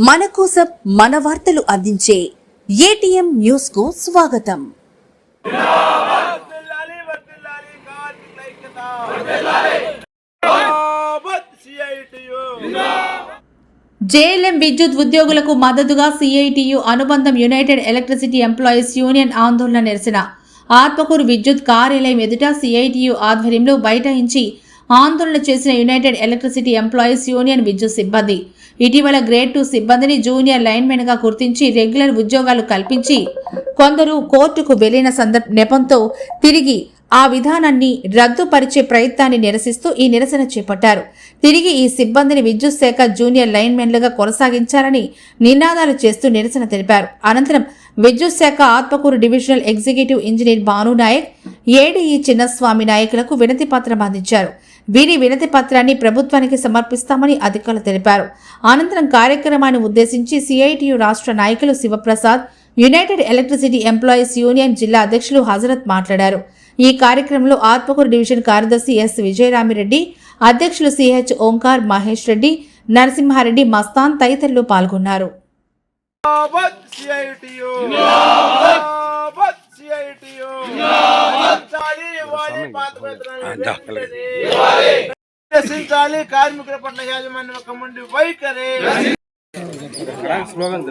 మన కోసం మన వార్తలు అందించే ఏటీఎం న్యూస్ కు స్వాగతం. జేఎల్ఎం విద్యుత్ ఉద్యోగులకు మద్దతుగా సిఐటియు అనుబంధం యునైటెడ్ ఎలక్ట్రిసిటీ ఎంప్లాయీస్ యూనియన్ ఆందోళన నిరసన. ఆత్మకూరు విద్యుత్ కార్యాలయం ఎదుట సిఐటియు ఆధ్వర్యంలో బైఠాయించి ఆందోళన చేసిన యునైటెడ్ ఎలక్ట్రిసిటీ ఎంప్లాయీస్ యూనియన్ విద్యుత్ సిబ్బంది ఇటీవల గ్రేడ్ 2 సిబ్బందిని జూనియర్ లైన్మెన్ గా గుర్తించి రెగ్యులర్ ఉద్యోగాలు కల్పించి కొందరు కోర్టుకు వెళ్లిన నెపంతో తిరిగి ఆ విధానాన్ని రద్దుపరిచే ప్రయత్నాన్ని నిరసిస్తూ ఈ నిరసన చేపట్టారు. తిరిగి ఈ సిబ్బందిని విద్యుత్ శాఖ జూనియర్ లైన్మెన్లుగా కొనసాగించాలని నినాదాలు చేస్తూ నిరసన తెలిపారు. అనంతరం విద్యుత్ శాఖ Atmakur divisional executive engineer Bhanu Naik, ADE Chinnaswamy నాయకులకు వినతి పత్రం అందించారు. వీరి వినతి పత్రాన్ని ప్రభుత్వానికి సమర్పిస్తామని అధికారులు తెలిపారు. అనంతరం కార్యక్రమాన్ని ఉద్దేశించి సిఐటియు రాష్ట్ర నాయకులు Sivaprasad, united electricity employees union జిల్లా అధ్యక్షులు హజరత్ మాట్లాడారు. ఈ కార్యక్రమంలో ఆత్మకూరు డివిజన్ కార్యదర్శి ఎస్ విజయరామిరెడ్డి, అధ్యక్షులు సిహెచ్ ఓంకార్, మహేష్ రెడ్డి, నరసింహారెడ్డి, మస్తాన్ తదితరులు పాల్గొన్నారు. కార్మికుల పట్ల యాజమాన్యం ఒక ముందు వైఖరి స్లోగన్